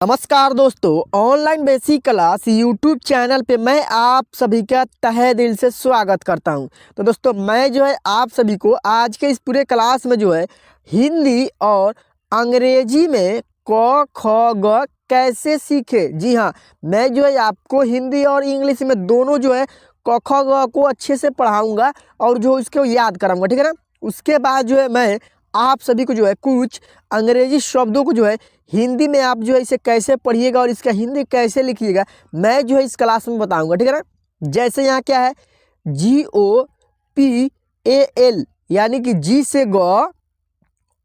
नमस्कार दोस्तों, online basic class YouTube channel पे मैं आप सभी का तहे दिल से स्वागत करता हूं। तो दोस्तों मैं आप सभी को आज के इस पूरे क्लास में हिंदी और अंग्रेजी में क ख ग कैसे सीखे। जी हाँ, मैं आपको हिंदी और इंग्लिश में दोनों क ख ग को अच्छे से पढ़ाऊँगा और इसको याद कराऊँगा, ठीक है ना। उसके बाद मैं आप सभी को कुछ अंग्रेजी शब्दों को हिंदी में आप इसे कैसे पढ़िएगा और इसका हिंदी कैसे लिखिएगा, मैं इस क्लास में बताऊंगा, ठीक है ना। जैसे यहाँ क्या है, GOPAL यानी कि जी से ग,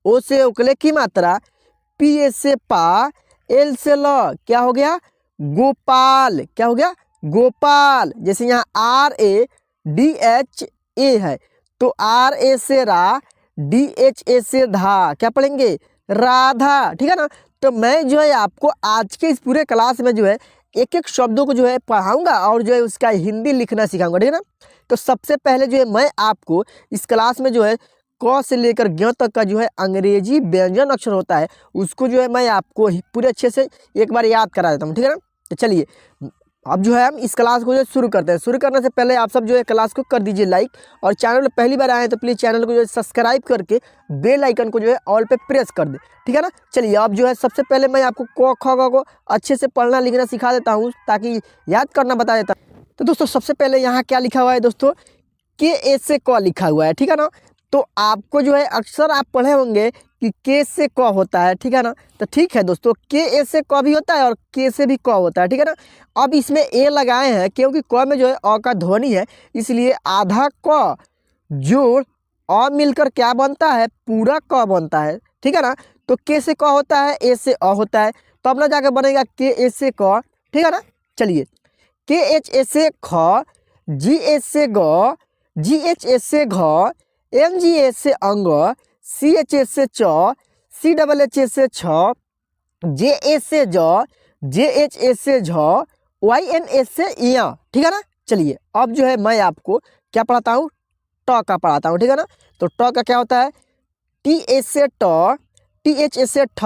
ओ से उकले की मात्रा, पी से पा, एल से ल, क्या हो गया गोपाल, क्या हो गया गोपाल। जैसे यहाँ RADHA है तो RA से रा, DHA से धा, क्या पढ़ेंगे राधा, ठीक है ना। तो मैं आपको आज के इस पूरे क्लास में एक एक शब्दों को पढ़ाऊंगा और उसका हिंदी लिखना सिखाऊंगा, ठीक है ना। तो सबसे पहले मैं आपको इस क्लास में क से लेकर ज्ञ तक का अंग्रेजी व्यंजन अक्षर होता है उसको मैं आपको पूरे अच्छे से एक बार याद करा देता हूँ, ठीक है ना। तो चलिए अब हम इस क्लास को शुरू करते हैं। शुरू करने से पहले आप सब क्लास को कर दीजिए लाइक, और चैनल में पहली बार आए हैं तो प्लीज़ चैनल को सब्सक्राइब करके बेल आइकन को ऑल पे प्रेस कर दे, ठीक है ना। चलिए अब सबसे पहले मैं आपको क ख ग को अच्छे से पढ़ना लिखना सिखा देता हूँ ताकि याद करना बता देता हूँ। तो दोस्तों सबसे पहले यहाँ क्या लिखा हुआ है दोस्तों, के से क लिखा हुआ है, ठीक है ना। तो आपको अक्सर आप पढ़े होंगे कि के से क होता है, ठीक है ना। तो ठीक है दोस्तों, के से क भी होता है और के से भी क होता है, ठीक है ना। अब इसमें ए लगाए हैं क्योंकि क में अ का ध्वनि है, इसलिए आधा क जोड़ अ मिलकर क्या बनता है, पूरा क बनता है, ठीक है ना। तो के से क होता है, ए से अ होता है, तो अब ना जाकर बनेगा के ए से क, ठीक है ना। चलिए के एच ए से ख, जी एच से ग, जी एच एस से घ, एम जी एस से अंग, सी एच एस से च, सी डबल एच एस से छ, जे एस से ज, जे एच एस से झ, वाई एन एस से या, ठीक है ना। चलिए अब मैं आपको क्या पढ़ाता हूँ, ट का पढ़ाता हूँ, ठीक है ना। तो ट का क्या होता है, टी एस से ट, टी एच एस से ठ,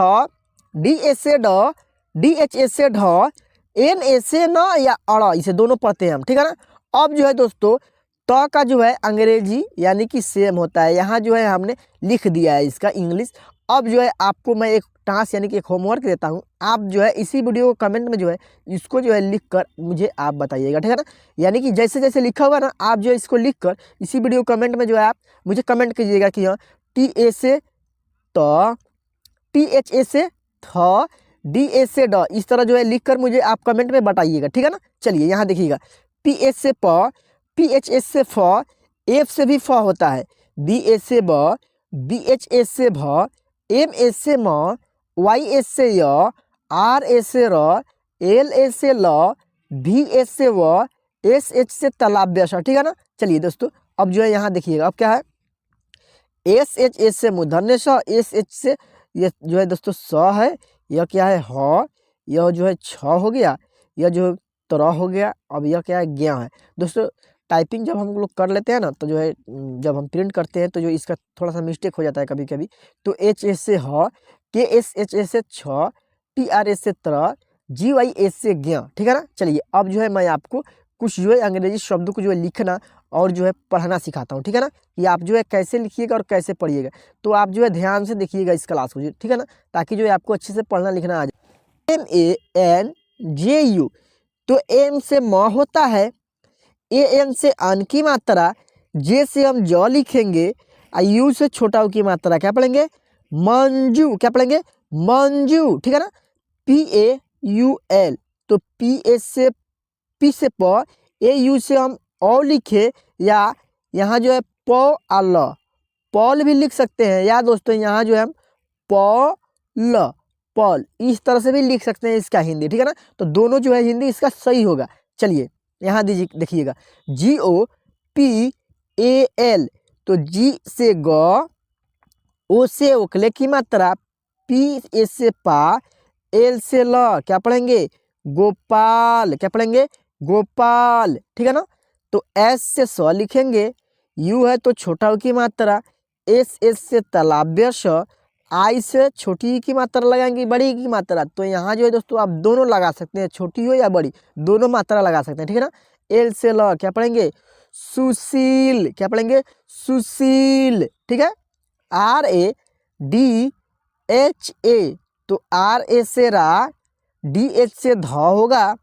डी एस से ड, डी एच एस से ढ, एन एस से न या अड़, इसे दोनों पढ़ते हैं हम, ठीक है ना। अब दोस्तों त का अंग्रेजी यानी कि सेम होता है, यहाँ हमने लिख दिया है इसका इंग्लिश। अब आपको मैं एक टास्क यानी कि एक होमवर्क देता हूँ, आप इसी वीडियो को कमेंट में इसको लिख कर मुझे आप बताइएगा, ठीक है ना। यानी कि जैसे जैसे लिखा हुआ ना, आप इसको लिख कर इसी वीडियो कमेंट में आप मुझे कमेंट कीजिएगा कि हाँ टी ए से त, टी एच ए से थ, डी ए से ड, इस तरह लिख कर मुझे आप कमेंट में बताइएगा, ठीक है ना। चलिए यहाँ देखिएगा, पी एच से प, पी एच एस से फ, एफ से भी फ होता है, बी एस से ब, बी एच एस से भ, एम एस से म, वाई एस से य, आर एस से र, एल एस से ल, भी एस से व, एस एच से तालव्य स, ठीक है ना। चलिए दोस्तों अब यहाँ देखिएगा, अब क्या है, एस एच एस से मूर्धन्य स, एस एच से ये दोस्तों स है, यह क्या है ह, यह छ हो गया, यह तरह हो गया, अब यह क्या है ज्ञ है। दोस्तों टाइपिंग जब हम लोग कर लेते हैं ना तो जब हम प्रिंट करते हैं तो इसका थोड़ा सा मिस्टेक हो जाता है कभी कभी। तो एच एस से ह, के एस एच एस से छ, टी आर एस से तर, जी वाई एस से ज्ञ, ठीक है ना। चलिए अब मैं आपको कुछ अंग्रेजी शब्दों को लिखना और पढ़ना सिखाता हूँ, ठीक है ना। कि आप कैसे लिखिएगा और कैसे पढ़िएगा, तो आप ध्यान से देखिएगा इस क्लास को, ठीक है ना, ताकि आपको अच्छे से पढ़ना लिखना आ जाए। MANJU, तो एम से म होता है, ए एन से अन की मात्रा, जे से हम ज लिखेंगे, यू से छोटा की मात्रा क्या पढ़ेंगे मंजू, क्या पढ़ेंगे मंजू, ठीक है ना। PAUL, तो पी एस से पी से प, ए यू से हम ओ लिखे, या यहाँ प आ ल, पॉल भी लिख सकते हैं, या दोस्तों यहाँ हम पॉल, पॉल इस तरह से भी लिख सकते हैं इसका हिंदी, ठीक है ना। तो दोनों हिंदी इसका सही होगा। चलिए यहाँ देखिएगा, GOPAL, तो जी से ग, ओ से ओकले की मात्रा, पी ए से पा, एल से ल, क्या पढ़ेंगे गोपाल, क्या पढ़ेंगे गोपाल, ठीक है ना। तो एस से स लिखेंगे, यू है तो छोटा की मात्रा, एस एस से तालव्य स, आई से छोटी की मात्रा लगाएंगे बड़ी की मात्रा, तो यहाँ जो है दोस्तों आप दोनों लगा सकते हैं, छोटी हो या बड़ी दोनों मात्रा लगा सकते हैं, ठीक है ना। एल से ल क्या पढ़ेंगे सुशील, क्या पढ़ेंगे सुशील, ठीक है। R A D H A, तो आर ए से रा, डी एच से ध होगा,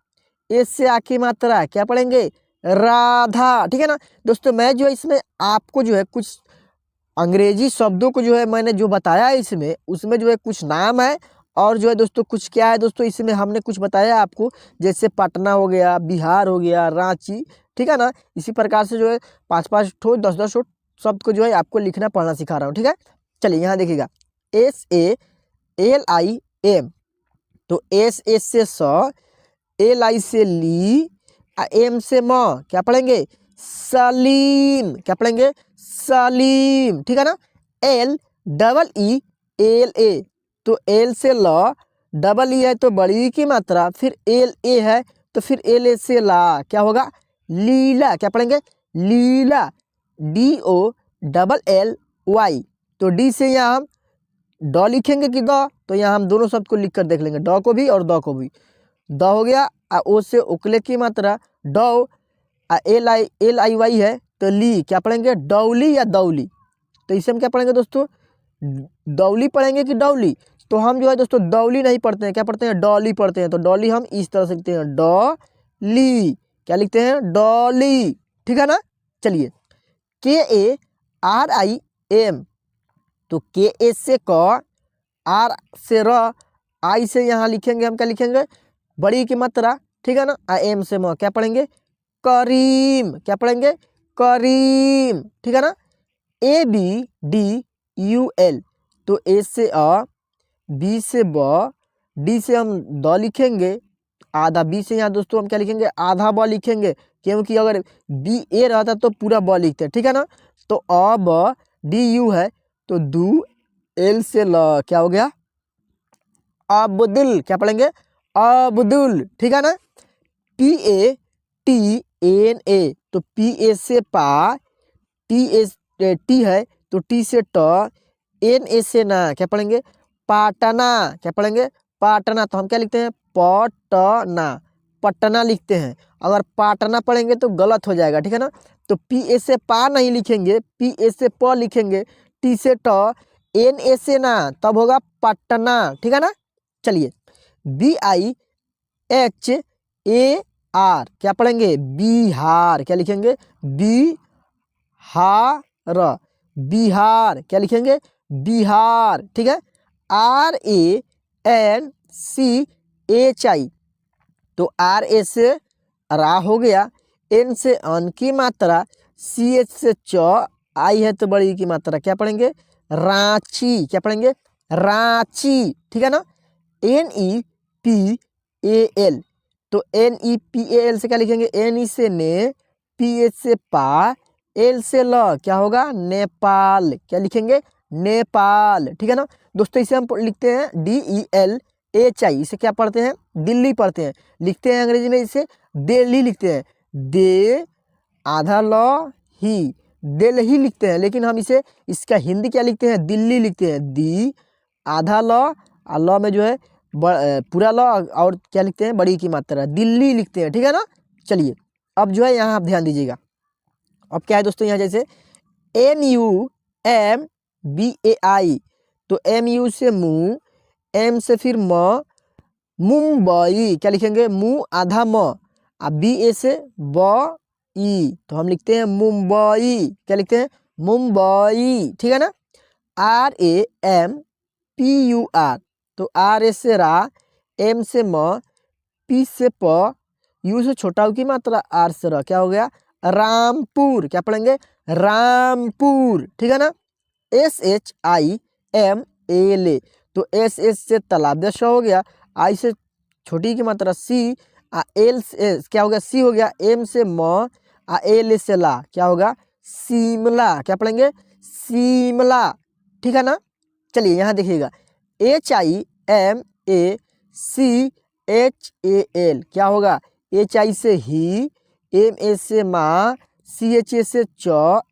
एस से आ की मात्रा क्या पढ़ेंगे राधा, ठीक है ना। दोस्तों मैं जो है इसमें आपको जो है कुछ अंग्रेजी शब्दों को जो है मैंने जो बताया है इसमें, उसमें जो है कुछ नाम है और जो है दोस्तों कुछ क्या है दोस्तों, इसमें हमने कुछ बताया आपको, जैसे पटना हो गया, बिहार हो गया, रांची, ठीक है ना। इसी प्रकार से जो है 5-5 ठो 10-10 ठो शब्द को जो है आपको लिखना पढ़ना सिखा रहा हूँ, ठीक है। चलिए यहाँ देखिएगा SALIM, तो एस से स, LI से ली, एम से म, क्या पढ़ेंगे सलीम, क्या पढ़ेंगे सलीम, ठीक है ना। LEE तो एल से ल, डबल ई है तो बड़ी की मात्रा, फिर LA है तो फिर LA से ला क्या होगा लीला, क्या पढ़ेंगे लीला। DOLLY, तो डी से यहाँ हम ड लिखेंगे कि द, तो यहाँ हम दोनों शब्द को लिख कर देख लेंगे, ड को भी और द को भी। द हो गया, ओ से उकले की मात्रा डौ, LIY है तो ली, क्या पढ़ेंगे डौली या दौली, तो इसे हम क्या पढ़ेंगे दोस्तों दौली पढ़ेंगे कि डौली, तो हम जो है दोस्तों दौली नहीं पढ़ते हैं, क्या पढ़ते हैं डॉली पढ़ते हैं, तो डॉली हम इस तरह से लिखते हैं डॉली, क्या लिखते हैं डॉली, ठीक है ना। चलिए KARIM, तो KA से क, R से र, आई से यहाँ लिखेंगे हम क्या लिखेंगे बड़ी की मात्रा, ठीक है ना। एम से म क्या पढ़ेंगे करीम, क्या पढ़ेंगे करीम, ठीक है ना। ABDUL, तो ए से अ, बी से ब, डी से हम द लिखेंगे आधा, बी से यहाँ दोस्तों हम क्या लिखेंगे आधा ब लिखेंगे, क्योंकि अगर BA रहता तो पूरा ब लिखते, ठीक है ना। तो ABDU है तो दू, एल से ल क्या हो गया अब्दुल, क्या पढ़ेंगे अब्दुल, ठीक है ना। PATNA, तो PA से पा, टी है तो टी से ट, NA से ना क्या पढ़ेंगे पाटना, क्या पढ़ेंगे पाटना, तो हम क्या लिखते हैं पटना, पटना लिखते हैं, अगर पाटना पढ़ेंगे तो गलत हो जाएगा, ठीक है ना। तो PA से पा नहीं लिखेंगे, PA से प लिखेंगे, टी से ट, NA से ना तब होगा पटना, ठीक है ना। चलिए BIHAR, क्या पढ़ेंगे बिहार, क्या लिखेंगे बिहार, बिहार क्या लिखेंगे बिहार, ठीक है। RANCHI, तो RA से रा हो गया, N से अन की मात्रा, CH से च, आई है तो बड़ी की मात्रा, क्या पढ़ेंगे रांची, क्या पढ़ेंगे रांची, ठीक है ना। NEPAL, तो NEPAL से क्या लिखेंगे NE से ने, PH से पा, L से ल क्या होगा नेपाल, क्या लिखेंगे नेपाल, ठीक है ना। दोस्तों इसे हम लिखते हैं DELHI, इसे क्या पढ़ते हैं दिल्ली पढ़ते हैं, लिखते हैं अंग्रेजी में इसे दिल्ली लिखते हैं, दे आधा ल ही दिल्ली लिखते हैं, लेकिन हम इसे इसका हिंदी क्या लिखते हैं दिल्ली लिखते हैं, दी आधा ल, ल में जो है पूरा ल और क्या लिखते हैं बड़ी की मात्रा दिल्ली लिखते हैं, ठीक है ना। चलिए अब जो है यहाँ आप ध्यान दीजिएगा, अब क्या है दोस्तों यहाँ जैसे MUMBAI, तो MU से मु, M से फिर म, मुंबई, क्या लिखेंगे मु आधा म, BA से ब ई, तो हम लिखते हैं मुंबई, क्या लिखते हैं मुंबई, ठीक है ना। RAMPUR, तो RA से रा, M से म, P से प, U से छोटा की मात्रा, R से र, क्या हो गया रामपुर, क्या पढ़ेंगे रामपुर, ठीक है ना। SHIMALA, तो S से तालाब श हो गया, I से छोटी की मात्रा C, L से क्या हो गया C हो गया, M से म, L से ला क्या होगा शिमला, क्या पढ़ेंगे शिमला, ठीक है ना। चलिए यहाँ देखिएगा HIMACHAL, क्या होगा HI से ही, MA से मा, CHA से च,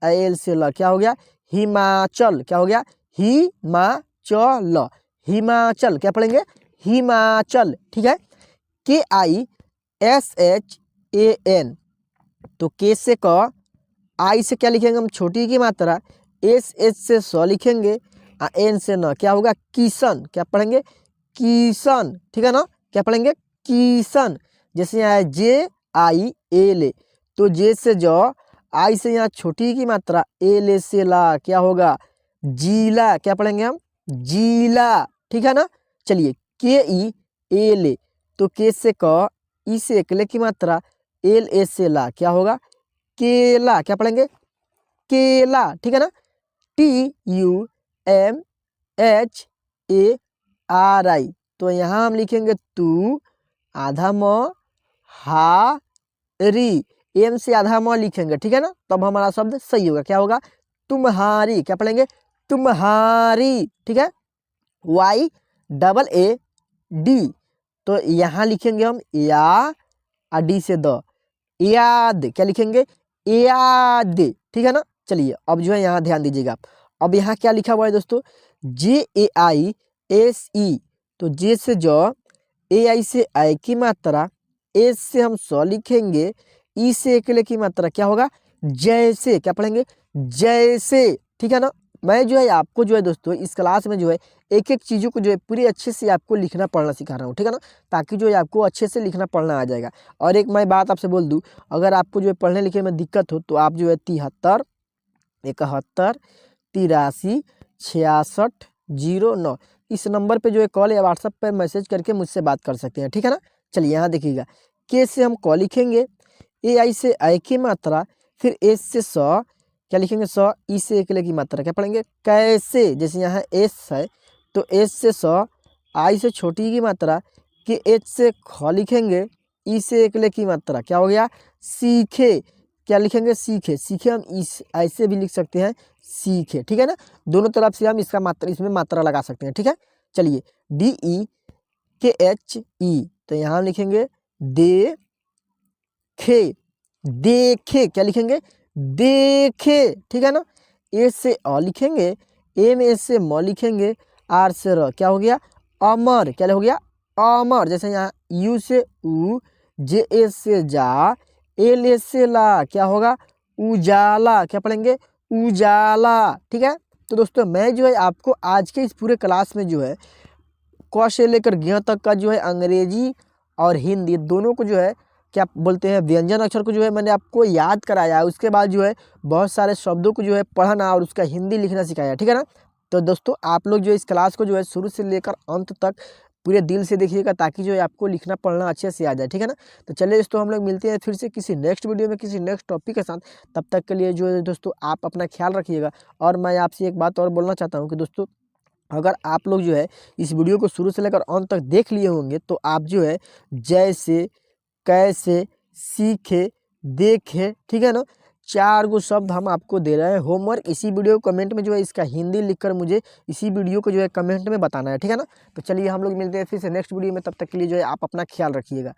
L से ल, क्या हो गया हिमाचल, क्या हो गया हिमाचल, चल, हिमाचल, क्या पढ़ेंगे? हिमाचल, ठीक है। KISHAN, तो के से क, आई से क्या लिखेंगे हम? छोटी की मात्रा, एस से स लिखेंगे, एन से न, क्या होगा? किशन, क्या पढ़ेंगे? किशन, ठीक है ना? क्या पढ़ेंगे? किशन। जैसे यहाँ है JIL, तो जे से ज, आई से यहाँ छोटी की मात्रा, एल से ला, क्या होगा? जिला, क्या पढ़ेंगे हम? जिला, ठीक है ना? चलिए KEL, तो के से क, ई से एकले की मात्रा, एल से ला, क्या होगा? केला, क्या पढ़ेंगे? केला, ठीक है ना? TUMHARI, तो यहाँ हम लिखेंगे तू, आधा म, हा री, एम से आधा म लिखेंगे, ठीक है ना? तब हमारा शब्द सही होगा। क्या होगा? तुम्हारी, क्या पढ़ेंगे? तुम्हारी, ठीक है। YAAD, तो यहाँ लिखेंगे हम या, डी से द, याद, क्या लिखेंगे? याद, ठीक है ना? चलिए अब जो है यहाँ ध्यान दीजिएगा आप। अब यहाँ क्या लिखा हुआ है दोस्तों? JAISE, तो जे से ज, AI से आई की मात्रा, एस से हम स लिखेंगे, ई से अकेले की मात्रा, क्या होगा? जैसे, क्या पढ़ेंगे? जैसे, ठीक है ना? मैं जो है आपको जो है दोस्तों इस क्लास में जो है एक एक चीज़ों को जो है पूरी अच्छे से आपको लिखना पढ़ना सिखा रहा हूँ, ठीक है ना? ताकि जो है आपको अच्छे से लिखना पढ़ना आ जाएगा। और एक मैं बात आपसे बोल दूँ, अगर आपको जो है पढ़ने लिखने में दिक्कत हो तो आप जो है 73 71 83 66 09 इस नंबर पे जो है कॉल या व्हाट्सएप पर मैसेज करके मुझसे बात कर सकते हैं, ठीक है ना? चलिए यहाँ देखिएगा, के से हम क लिखेंगे, AI से आई की मात्रा, फिर एस से स, क्या लिखेंगे? स, ई से अकेले की मात्रा, क्या पढ़ेंगे? कैसे, जैसे यहाँ एस है तो एस से स, आई से छोटी की मात्रा, के एच से ख लिखेंगे, ई से अकेले की मात्रा, क्या हो गया? सीखे, क्या लिखेंगे? सीखे, सीखे हम इस ऐसे भी लिख सकते हैं, सीखे, ठीक है ना? दोनों तरफ से हम इसका मात्रा, इसमें मात्रा लगा सकते हैं, ठीक है। चलिए DEKHE, तो यहाँ हम लिखेंगे देखे, देखे, क्या लिखेंगे? देखे, ठीक है ना? ए से अ लिखेंगे, एम ए से म लिखेंगे, आर से र, क्या हो गया? अमर, क्या हो गया? अमर। जैसे यहाँ यू से उ, जे ए से जा, एल ए से ला, क्या होगा? उजाला, क्या पढ़ेंगे? उजाला, ठीक है। तो दोस्तों मैं जो है आपको आज के इस पूरे क्लास में जो है क से लेकर ज्ञ तक का जो है अंग्रेजी और हिंदी दोनों को जो है क्या बोलते हैं व्यंजन अक्षर को जो है मैंने आपको याद कराया है। उसके बाद जो है बहुत सारे शब्दों को जो है पढ़ना और उसका हिंदी लिखना सिखाया, ठीक है ना। तो दोस्तों आप लोग जो इस क्लास को जो है शुरू से लेकर अंत तक पूरे दिल से देखिएगा ताकि जो है आपको लिखना पढ़ना अच्छे से आ जाए, ठीक है ना। तो चलिए दोस्तों हम लोग मिलते हैं फिर से किसी नेक्स्ट वीडियो में किसी नेक्स्ट टॉपिक के साथ। तब तक के लिए जो है दोस्तों आप अपना ख्याल रखिएगा। और मैं आपसे एक बात और बोलना चाहता हूँ कि दोस्तों अगर आप लोग जो है इस वीडियो को शुरू से लेकर अंत तक देख लिए होंगे तो आप जो है जैसे, कैसे, सीखे, देखे, ठीक है ना, 4 गो शब्द हम आपको दे रहे हैं होमवर्क। इसी वीडियो कमेंट में जो है इसका हिंदी लिखकर मुझे इसी वीडियो को जो है कमेंट में बताना है, ठीक है ना। तो चलिए हम लोग मिलते हैं फिर से नेक्स्ट वीडियो में। तब तक के लिए जो है आप अपना ख्याल रखिएगा।